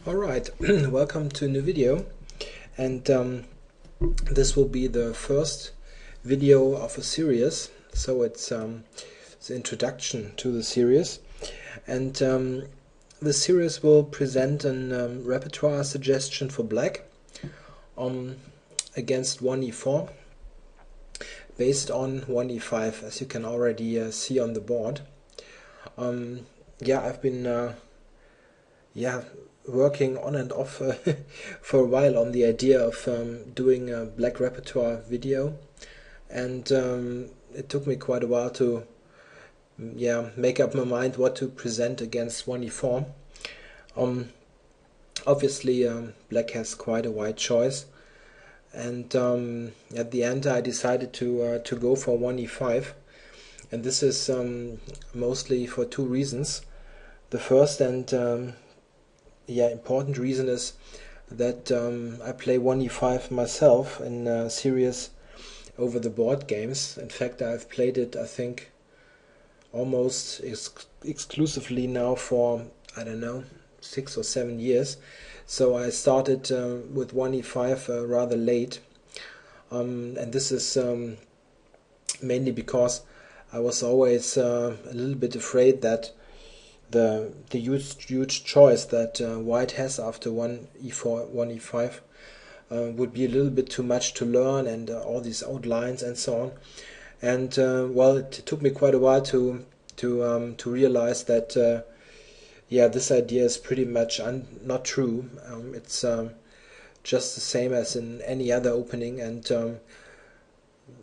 Alright, welcome to a new video, and this will be the first video of a series, so it's the introduction to the series, and the series will present a repertoire suggestion for black against 1e4 based on 1e5, as you can already see on the board. I've been working on and off for a while on the idea of doing a black repertoire video, and it took me quite a while to make up my mind what to present against 1e4. Obviously black has quite a wide choice, and at the end I decided to go for 1e5, and this is mostly for two reasons. The first and important reason is that I play 1e5 myself in a series over the board games. In fact, I've played it, I think, almost exclusively now for, I don't know, 6 or 7 years. So I started with 1e5 rather late, and this is mainly because I was always a little bit afraid that the huge choice that white has after 1e4, 1e5 would be a little bit too much to learn, and all these outlines and so on. And well, it took me quite a while to realize that this idea is pretty much not true. It's just the same as in any other opening, and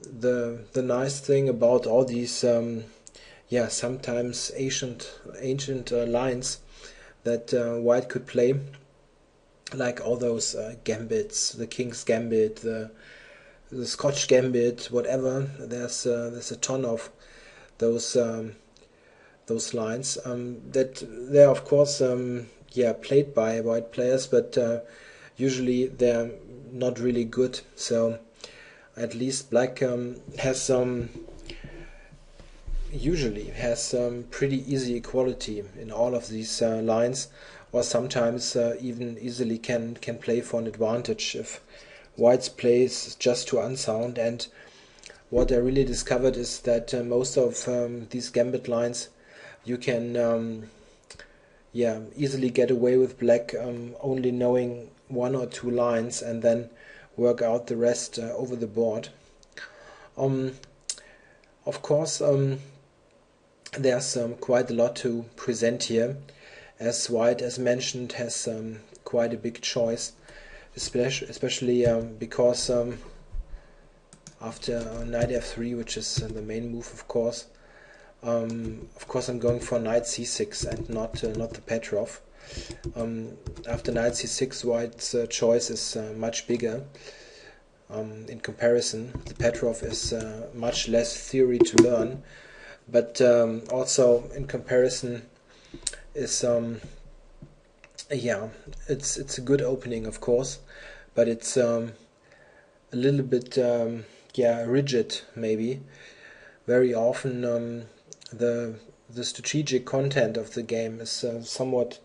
the nice thing about all these sometimes ancient lines that white could play, like all those gambits, the King's Gambit, the Scotch Gambit, whatever. There's a ton of those lines that they're of course played by white players, but usually they're not really good. So at least black usually has pretty easy equality in all of these lines, or sometimes even easily can play for an advantage if white's plays just too unsound. And what I really discovered is that most of these gambit lines you can easily get away with black only knowing one or two lines and then work out the rest over the board. Of course, there's quite a lot to present here, as white, as mentioned, has quite a big choice, especially because after knight f3, which is the main move, of course, I'm going for knight c6 and not the Petrov. After knight c6, white's choice is much bigger. In comparison, the Petrov is much less theory to learn, but also in comparison is it's a good opening, of course, but it's a little bit rigid, maybe. Very often the strategic content of the game is somewhat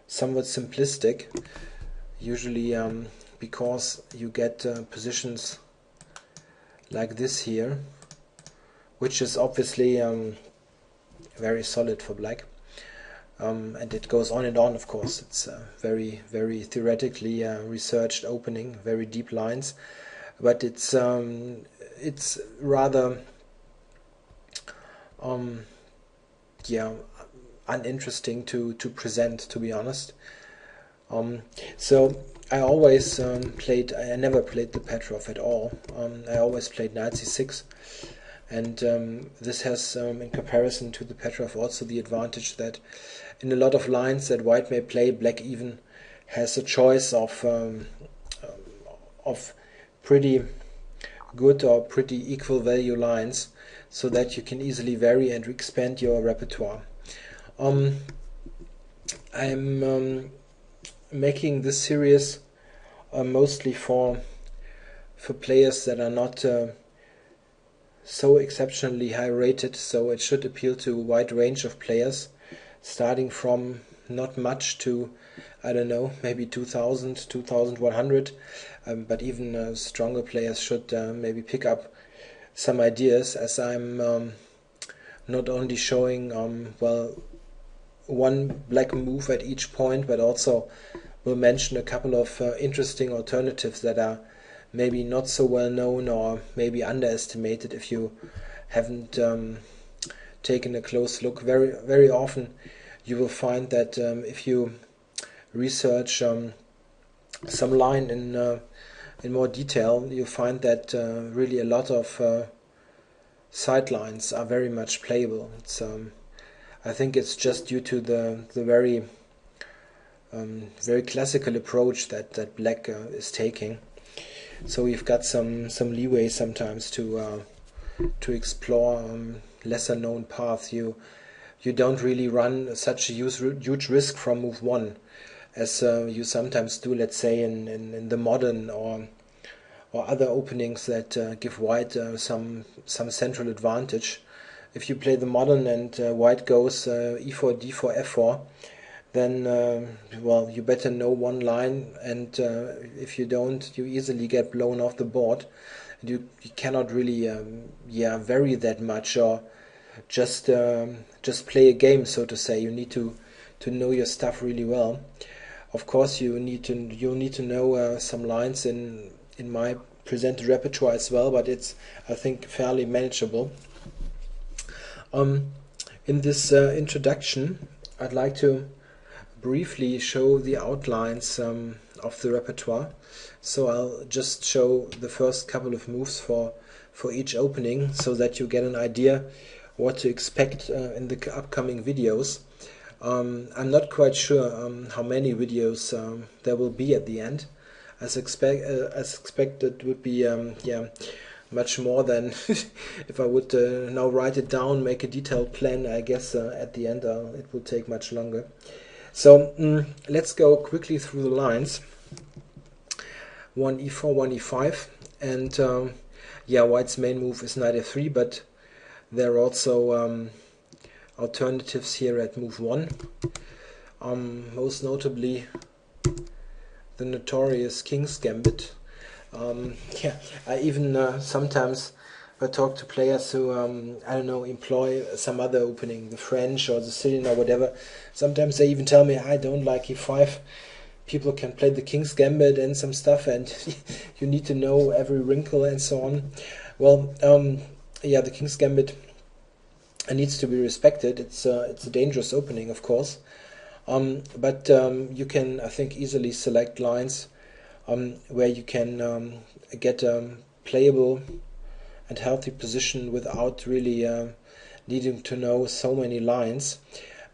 simplistic, usually because you get positions like this here, which is obviously very solid for black, and it goes on and on. Of course, it's a very theoretically researched opening, very deep lines, but it's rather uninteresting to present, to be honest. So I always I never played the Petrov at all. I always played knight c6. And this has, in comparison to the Petrov, also the advantage that in a lot of lines that white may play, black even has a choice of pretty good or pretty equal value lines, so that you can easily vary and expand your repertoire. I'm making this series mostly for players that are not so exceptionally high rated, so it should appeal to a wide range of players, starting from not much to, I don't know, maybe 2000, 2100, but even stronger players should maybe pick up some ideas, as I'm not only showing well, one black move at each point, but also will mention a couple of interesting alternatives that are maybe not so well known or maybe underestimated if you haven't taken a close look. Very often you will find that if you research some line in more detail, you find that really a lot of sidelines are very much playable. It's I think it's just due to the very very classical approach that black is taking. So we've got some leeway sometimes to explore lesser known paths. You don't really run such a huge risk from move one as you sometimes do, let's say in the modern or other openings that give white some central advantage. If you play the modern and white goes e4, d4, f4, then well, you better know one line, and if you don't, you easily get blown off the board. You cannot really vary that much, or just play a game, so to say. You need to know your stuff really well. Of course, you'll need to know some lines in my presented repertoire as well, but it's, I think, fairly manageable. In this introduction, I'd like to briefly show the outlines of the repertoire. So I'll just show the first couple of moves for each opening, so that you get an idea what to expect in the upcoming videos. I'm not quite sure how many videos there will be at the end. As expected would be much more than if I would now write it down, make a detailed plan. I guess at the end it will take much longer. So let's go quickly through the lines. 1 e4, 1 e5, and white's main move is knight f3, but there are also alternatives here at move 1. Most notably the notorious King's Gambit. I even sometimes, if I talk to players who I don't know, employ some other opening, the French or the Sicilian or whatever, sometimes they even tell me, I don't like e5. People can play the King's Gambit and some stuff, and you need to know every wrinkle and so on. Well, the King's Gambit needs to be respected. It's a dangerous opening, of course, but you can, I think, easily select lines where you can get a playable and healthy position without really needing to know so many lines.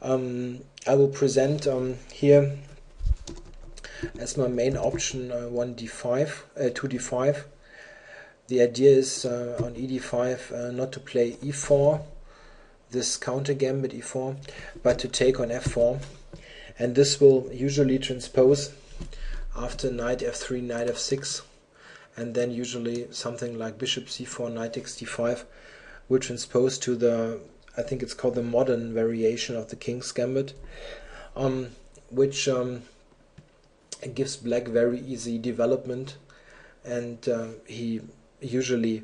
I will present here as my main option 2 d5. The idea is on ed5 not to play e4, this counter gambit e4, but to take on f4, and this will usually transpose after knight f3, knight f6, and then usually something like bishop c4, knight takes d5 will transpose to the, I think it's called the modern variation of the King's Gambit, which gives black very easy development, and he usually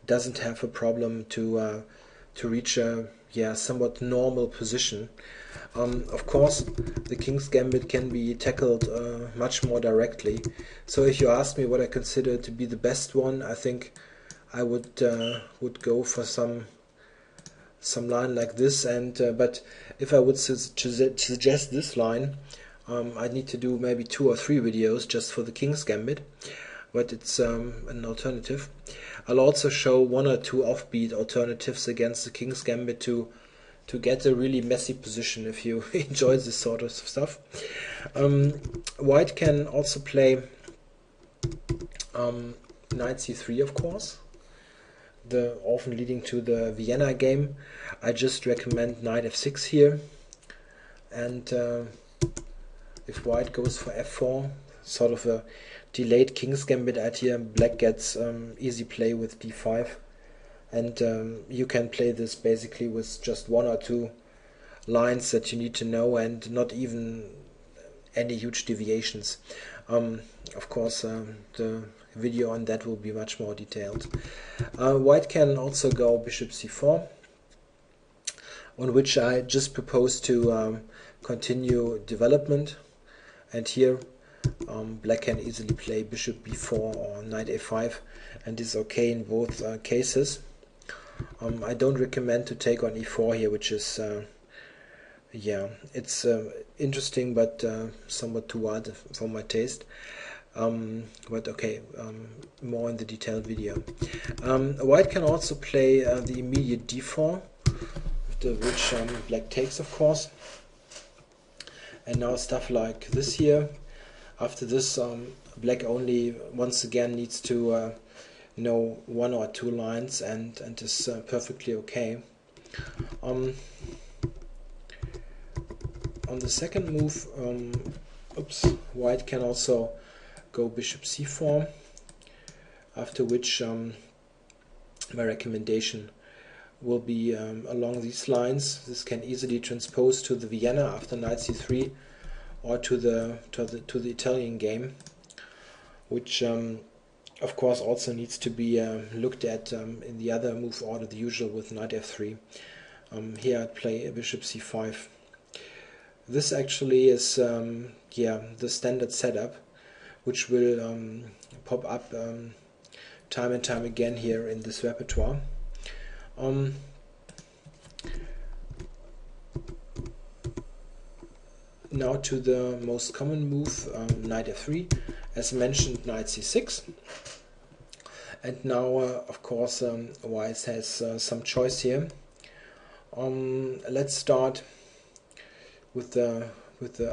doesn't have a problem to reach a somewhat normal position. Of course, the King's Gambit can be tackled much more directly. So if you ask me what I consider to be the best one, I think I would go for some line like this. And but if I would suggest this line, I'd need to do maybe 2 or 3 videos just for the King's Gambit. But it's an alternative. I'll also show 1 or 2 offbeat alternatives against the King's Gambit to get a really messy position if you enjoy this sort of stuff. White can also play knight c3, of course, often leading to the Vienna game. I just recommend knight f6 here, and if white goes for f4, sort of a delayed King's Gambit idea, black gets easy play with d5, and you can play this basically with just 1 or 2 lines that you need to know, and not even any huge deviations. Of course, the video on that will be much more detailed. White can also go bishop c4, on which I just propose to continue development, and here black can easily play bishop b4 or knight a5, and is okay in both cases. I don't recommend to take on e4 here, which is yeah, it's interesting, but somewhat too hard for my taste. But okay, more in the detailed video. White can also play the immediate d4, which black takes, of course. And now stuff like this here. After this, black only once again needs to know one or two lines, and is perfectly okay. On the second move, white can also go bishop c4, after which my recommendation will be along these lines. This can easily transpose to the Vienna after knight c3, or to the Italian game, which of course also needs to be looked at in the other move order, the usual with knight f3. Here I'd play a bishop c5. This actually is yeah, the standard setup, which will pop up time and time again here in this repertoire. Now to the most common move, knight f3, as mentioned, knight c6. And now of course white has some choice here. Let's start with the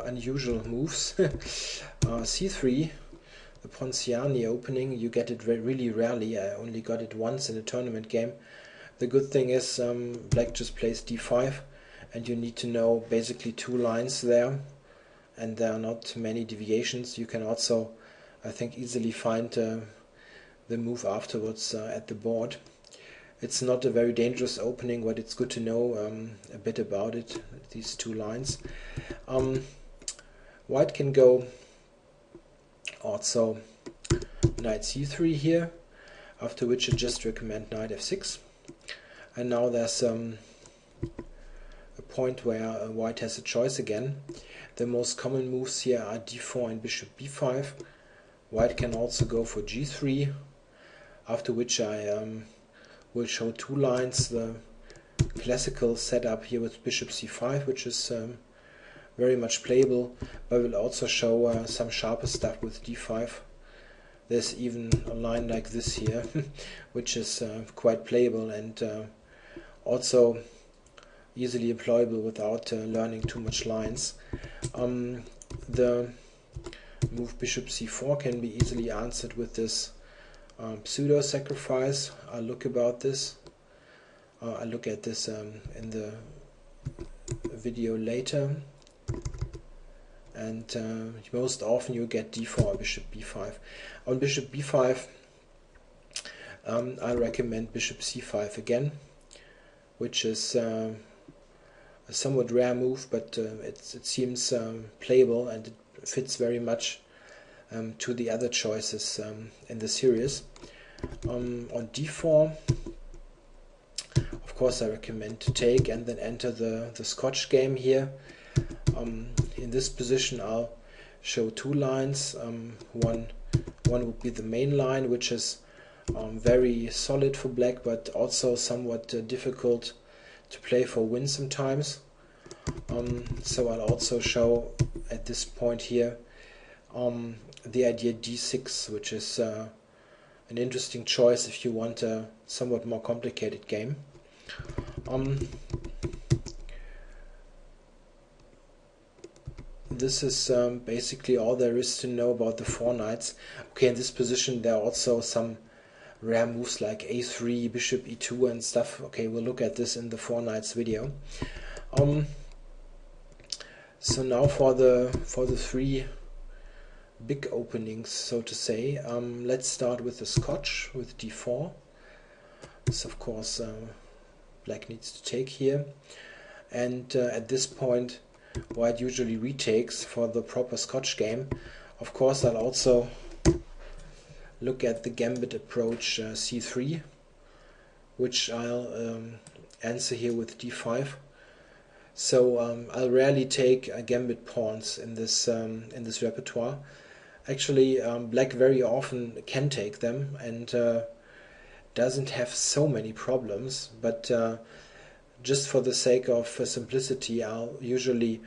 unusual moves. c3, the Ponciani opening. You get it really rarely. I only got it once in a tournament game. The good thing is black just plays d5, and you need to know basically two lines there, and there are not many deviations. You can also, I think, easily find the move afterwards at the board. It's not a very dangerous opening, but it's good to know a bit about it, these two lines. White can go also knight c3 here, after which I just recommend knight f6. And now there's a point where white has a choice again. The most common moves here are d4 and bishop b5. White can also go for g3, after which I will show two lines. The classical setup here with bishop c5, which is very much playable, but will also show some sharper stuff with d5. There's even a line like this here, which is quite playable and also easily employable without learning too much lines. The move bishop c4 can be easily answered with this pseudo sacrifice. I'll look at this in the video later. And most often you get d4 or bishop b5. On bishop b5 I recommend bishop c5 again, which is a somewhat rare move, but it seems playable, and it fits very much to the other choices in the series. On d4, of course, I recommend to take and then enter the Scotch game here. In this position I'll show two lines. One would be the main line, which is very solid for black, but also somewhat difficult to play for win sometimes. So I'll also show at this point here the idea d6, which is an interesting choice if you want a somewhat more complicated game. This is basically all there is to know about the four knights. Okay, in this position there are also some rare moves like a3, bishop e2 and stuff. Okay, we'll look at this in the four knights video. So now for the three big openings, so to say. Let's start with the Scotch with d4. This, of course, black needs to take here. and at this point white usually retakes for the proper Scotch game. Of course, I'll also look at the gambit approach c3, which I'll answer here with d5. So I'll rarely take gambit pawns in this repertoire. Actually, black very often can take them and doesn't have so many problems, but just for the sake of simplicity, I'll usually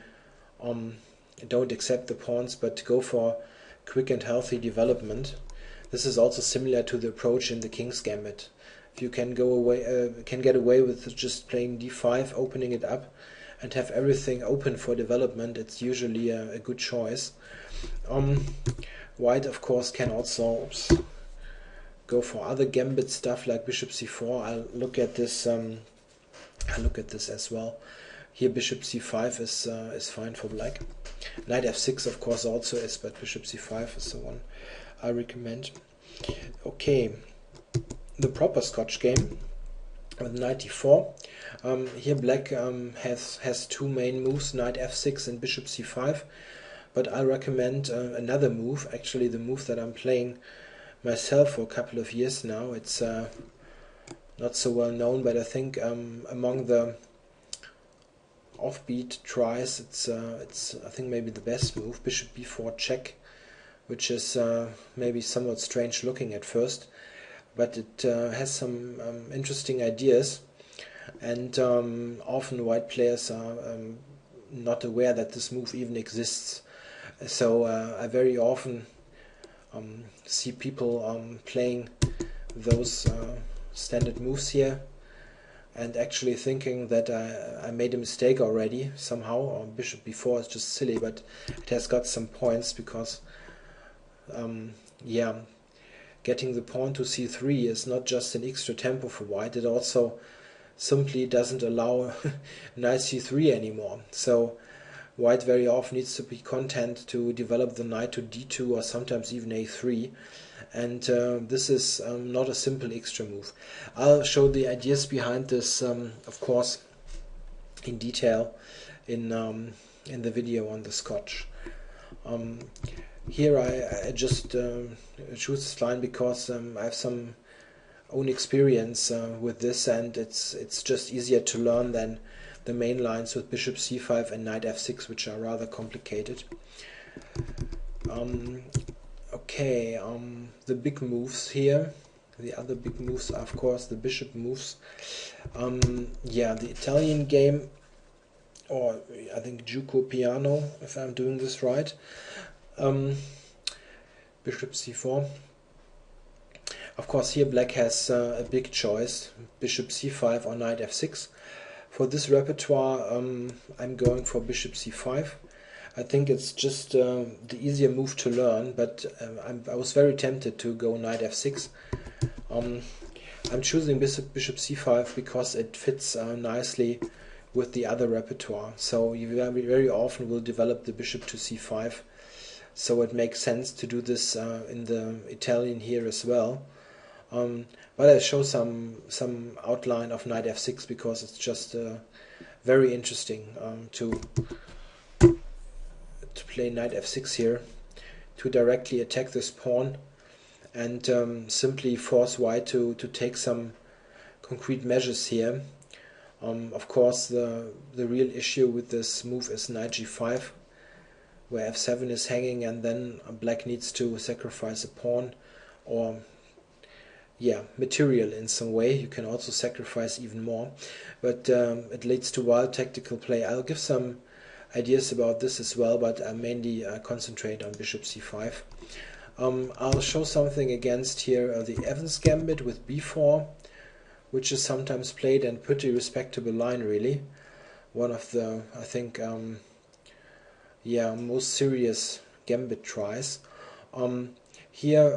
don't accept the pawns but go for quick and healthy development. This is also similar to the approach in the King's Gambit. If you can get away with just playing d5, opening it up, and have everything open for development, it's usually a good choice. White, of course, can also go for other gambit stuff like bishop c4. I'll look at this. I look at this as well. Here bishop c5 is fine for black. Knight f6 of course also is, but bishop c5 is the one I recommend. Okay, the proper Scotch game with knight d4. Here black has two main moves, knight f6 and bishop c5, but I recommend another move, actually the move that I'm playing myself for a couple of years now. It's not so well known, but I think among the offbeat tries, it's I think maybe the best move, bishop b4 check, which is maybe somewhat strange looking at first, but it has some interesting ideas, and often white players are not aware that this move even exists. So I very often see people playing those standard moves here and actually thinking that I made a mistake already somehow, or bishop b4 is just silly, but it has got some points because yeah, getting the pawn to c3 is not just an extra tempo for white, it also simply doesn't allow knight c3 anymore. So white very often needs to be content to develop the knight to d2 or sometimes even a3, and this is not a simple extra move. I'll show the ideas behind this, of course, in detail in the video on the Scotch. Here I just choose this line because I have some own experience with this, and it's just easier to learn than the main lines with bishop c5 and knight f6, which are rather complicated. Okay, the big moves here, the other big moves are of course the bishop moves. Yeah, the Italian game, or I think Giuco Piano, if I'm doing this right. Bishop c4. Of course here black has a big choice, bishop c5 or knight f6. For this repertoire I'm going for bishop c5. I think it's just the easier move to learn, but I was very tempted to go knight f6. I'm choosing bishop c5 because it fits nicely with the other repertoire. So you very often will develop the bishop to c5. So it makes sense to do this in the Italian here as well. But I show some outline of knight f6 because it's just very interesting to play knight f6 here, to directly attack this pawn and simply force white to take some concrete measures here. Of course the real issue with this move is knight g5, where f7 is hanging, and then black needs to sacrifice a pawn, or yeah, material in some way. You can also sacrifice even more, but it leads to wild tactical play. I'll give some ideas about this as well, but I mainly concentrate on bishop c5. I'll show something against here the Evans Gambit with b4, which is sometimes played, and pretty respectable line really. One of the, I think, yeah, most serious gambit tries. Here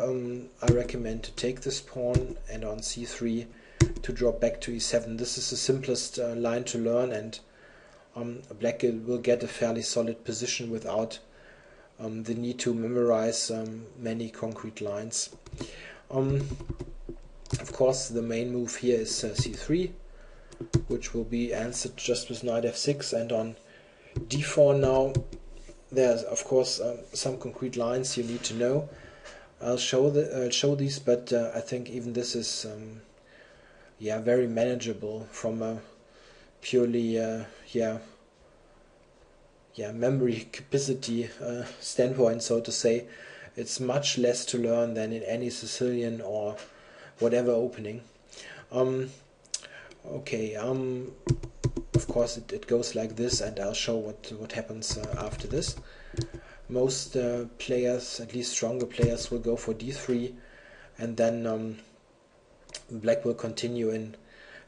I recommend to take this pawn and on c3 to drop back to e7. This is the simplest line to learn, and black will get a fairly solid position without the need to memorize many concrete lines. Of course the main move here is c3. which will be answered just with knight f6. And on d4 now, there's of course some concrete lines you need to know. I'll show these, but I think even this is yeah, very manageable from a purely memory capacity standpoint, so to say. It's much less to learn than in any Sicilian or whatever opening. Okay, of course it goes like this, and I'll show what happens after this. Most players, at least stronger players, will go for d3, and then black will continue in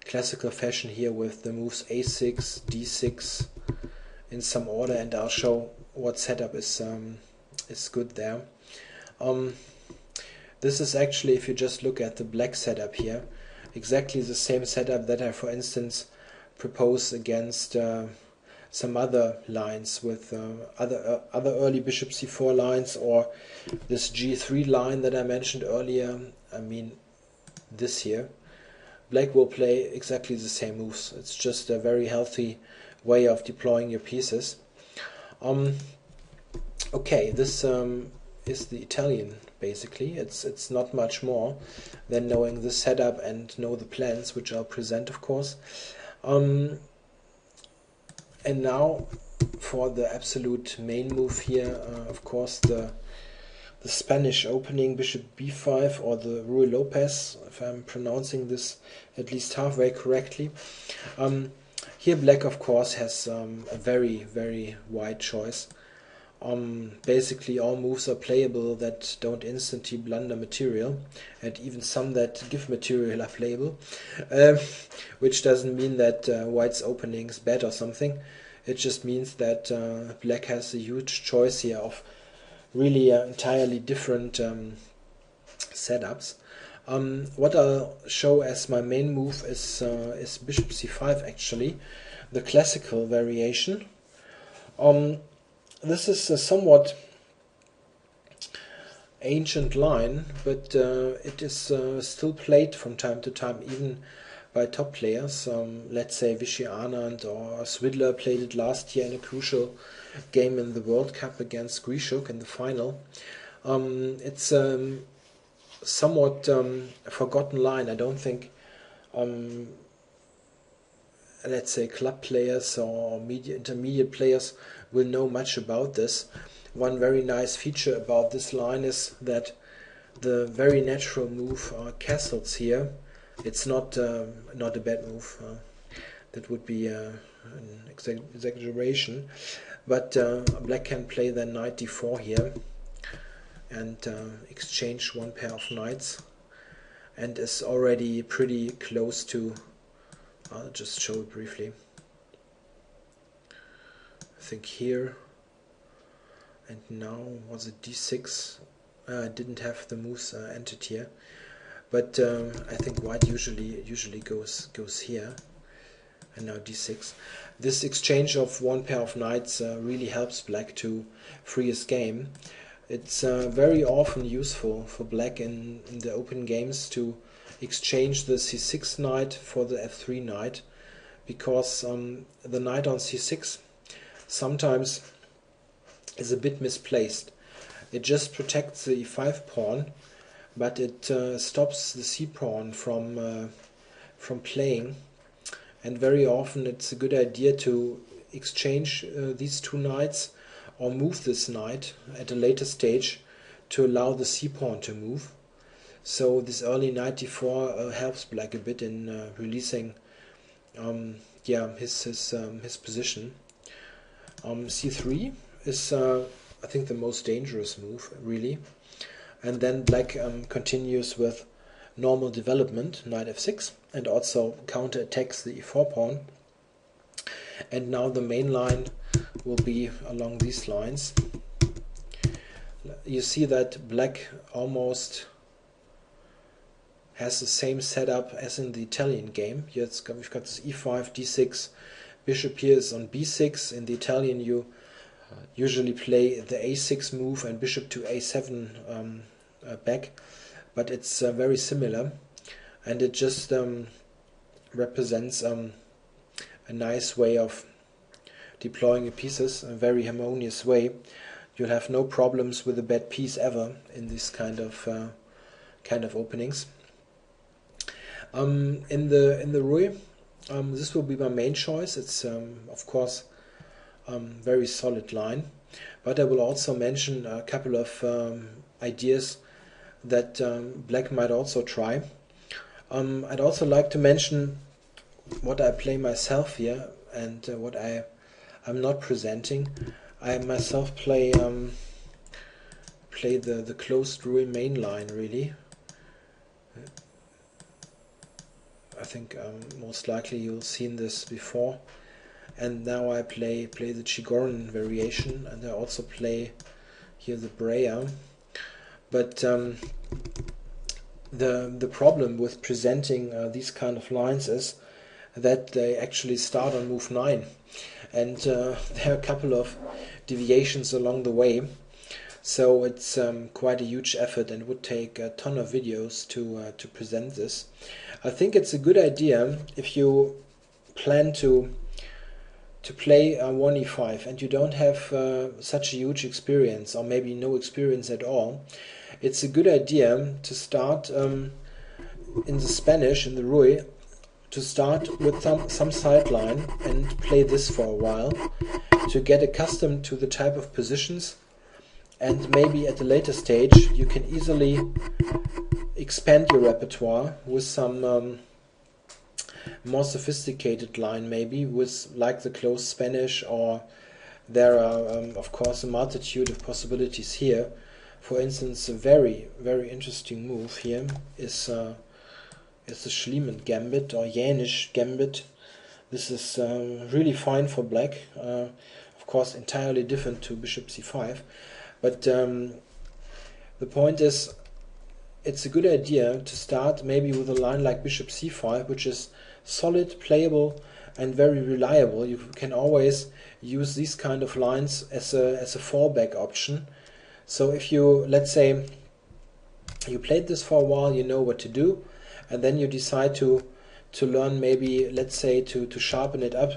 classical fashion here with the moves a6, d6 in some order, and I'll show what setup is good there. This is actually, if you just look at the black setup here, exactly the same setup that I, for instance, propose against some other lines with other early bishop c4 lines, or this g3 line that I mentioned earlier. I mean this here. Black will play exactly the same moves. It's just a very healthy way of deploying your pieces. Okay, this is the Italian, basically. It's not much more than knowing the setup and know the plans, which I'll present, of course. And now for the absolute main move here, of course, the Spanish opening, bishop b5, or the Rui Lopez, if I'm pronouncing this at least halfway correctly. Here black, of course, has a very, very wide choice. Basically all moves are playable that don't instantly blunder material, and even some that give material are playable, which doesn't mean that white's opening is bad or something. It just means that black has a huge choice here of really entirely different setups. What I'll show as my main move is bishop c5, actually, the classical variation. This is a somewhat ancient line, but it is still played from time to time, even by top players. Let's say Vichy Arnand or Swidler played it last year in a crucial game in the World Cup against Grishuk in the final. It's somewhat a forgotten line. I don't think let's say club players or intermediate players will know much about this. One very nice feature about this line is that the very natural move castles here. It's not a bad move. That would be an exaggeration. But black can play then knight d4 here and exchange one pair of knights, and is already pretty close to, I'll just show it briefly, I think here, and now was it d6? I didn't have the moves entered here, but I think white usually goes here, and now d6. This exchange of one pair of knights really helps black to free his game. It's very often useful for black in the open games to exchange the c6 knight for the f3 knight, because the knight on c6 sometimes is a bit misplaced. It just protects the e5 pawn, but it stops the c pawn from playing, and very often it's a good idea to exchange these two knights, or move this knight at a later stage to allow the c pawn to move. So this early knight d4 helps black a bit in releasing his position. c3 is I think the most dangerous move, really, and then black continues with normal development, knight f6, and also counterattacks the e4 pawn. And now the main line will be along these lines. You see that black almost has the same setup as in the Italian game. Here we've got this e5, d6, bishop here is on b6. In the Italian you usually play the a6 move and bishop to a7 back, but it's very similar, and it just represents a nice way of deploying your pieces, a very harmonious way. You'll have no problems with a bad piece ever in this kind of openings. In the Rui, this will be my main choice. It's of course very solid line, but I will also mention a couple of ideas that black might also try. I'd also like to mention what I play myself here and what I'm not presenting. I myself play the closed Rui main line, really. I think most likely you'll seen this before. And now I play the Chigoran variation, and I also play here the Brea. But the problem with presenting these kind of lines is that they actually start on move 9, and there are a couple of deviations along the way. So it's quite a huge effort and would take a ton of videos to present this. I think it's a good idea if you plan to play 1e5 and you don't have such a huge experience, or maybe no experience at all. It's a good idea to start in the Spanish, in the Rui, to start with some sideline and play this for a while to get accustomed to the type of positions, and maybe at a later stage you can easily expand your repertoire with some more sophisticated line, maybe with like the closed Spanish, or there are of course a multitude of possibilities here. For instance, a very interesting move here is the Schliemann Gambit or Jänisch Gambit. This is really fine for black, of course entirely different to bishop c5, but the point is, it's a good idea to start maybe with a line like bishop c5, which is solid, playable, and very reliable. You can always use these kind of lines as a fallback option. So if you, let's say, you played this for a while, you know what to do, and then you decide to learn, maybe, let's say, to sharpen it up,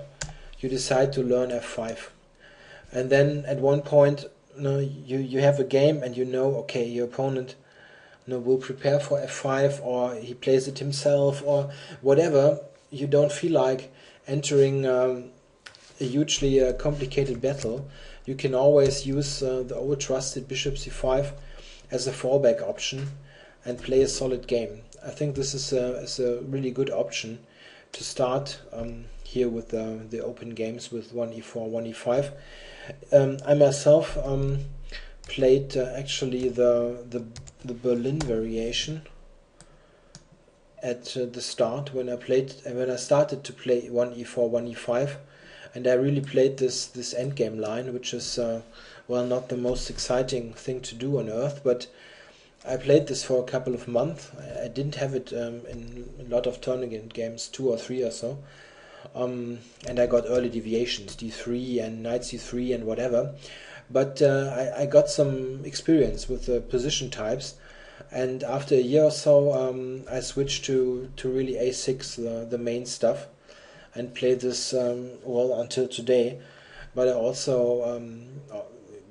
you decide to learn f5. And then at one point, you have a game and you know, okay, your opponent will prepare for f5, or he plays it himself, or whatever. You don't feel like entering a hugely complicated battle. You can always use the old trusted bishop c5 as a fallback option and play a solid game. I think this is a really good option to start here with the open games with 1e4, 1e5. I myself played actually the Berlin variation at the start when I started to play 1e4, 1e5, and I really played this endgame line, which is well, not the most exciting thing to do on earth, but I played this for a couple of months. I didn't have it in a lot of tournament games, 2 or 3 or so, and I got early deviations, d3 and knight c3 and whatever, but I got some experience with the position types, and after a year or so I switched to really a6, the main stuff, and played this well until today. But I also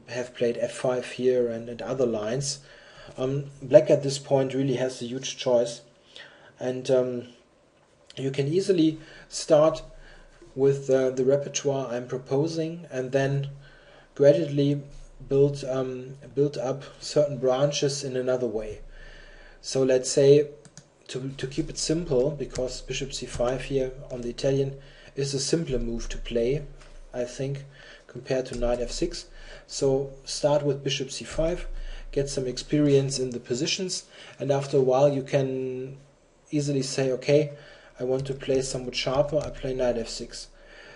have played f5 here and other lines. Black at this point really has a huge choice, and you can easily start with the repertoire I'm proposing, and then gradually build up certain branches in another way. So let's say, to keep it simple, because bishop c5 here on the Italian is a simpler move to play, I think, compared to knight f6. So start with bishop c5, get some experience in the positions, and after a while you can easily say, okay, I want to play somewhat sharper, I play knight f6.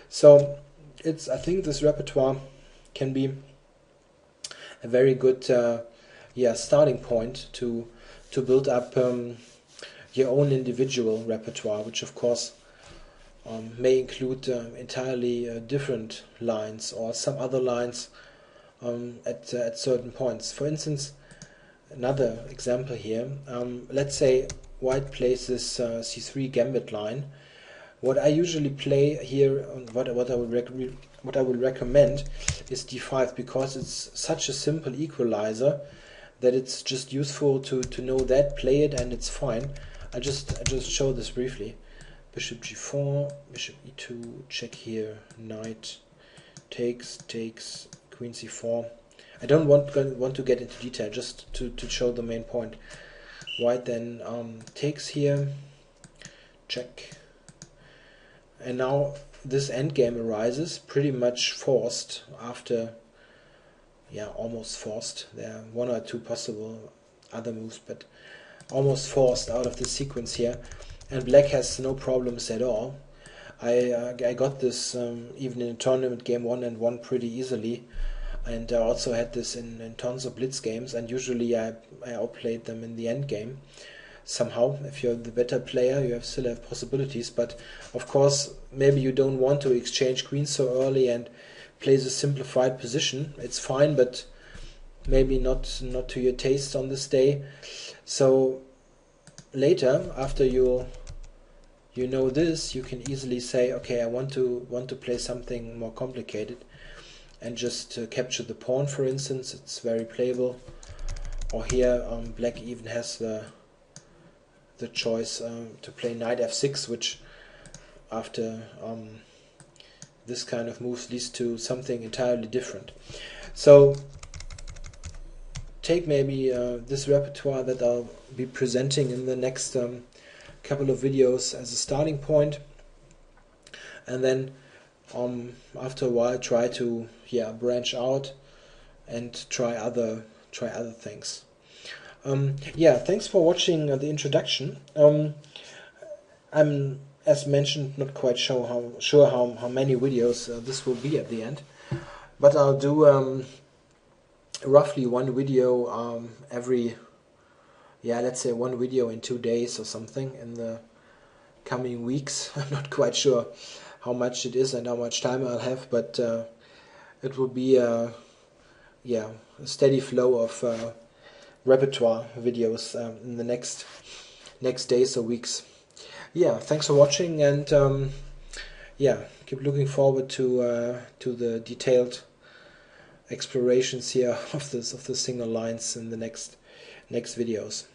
So I think this repertoire can be a very good starting point to build up your own individual repertoire, which of course may include entirely different lines or some other lines at certain points. For instance, another example here, let's say white plays this c3 gambit line. What I usually play here, what I will recommend is D5, because it's such a simple equalizer that it's just useful to know that, play it, and it's fine. I just show this briefly. Bishop G4, Bishop E2, check here, Knight takes, Queen C4. I don't want to get into detail, just to show the main point. White then takes here, check. And now this endgame arises, pretty much forced after, yeah, almost forced. There are one or two possible other moves, but almost forced out of the sequence here. And black has no problems at all. I got this even in tournament game 1 and 1 pretty easily. And I also had this in tons of blitz games, and usually I outplayed them in the end game. Somehow, if you're the better player, you still have possibilities, but of course maybe you don't want to exchange queens so early and play the simplified position. It's fine, but maybe not to your taste on this day. So later, after you know this, you can easily say, okay, I want to play something more complicated and just capture the pawn, for instance. It's very playable. Or here black even has the choice to play knight f6, which after this kind of moves leads to something entirely different. So take maybe this repertoire that I'll be presenting in the next couple of videos as a starting point, and then after a while try to branch out and try other things. Yeah, thanks for watching the introduction. I'm, as mentioned, not quite sure how many videos this will be at the end, but I'll do roughly one video every, let's say one video in 2 days or something in the coming weeks. I'm not quite sure how much it is and how much time I'll have, but it will be a steady flow of repertoire videos in the next days or weeks. Yeah, thanks for watching, and keep looking forward to the detailed explorations here of the single lines in the next videos.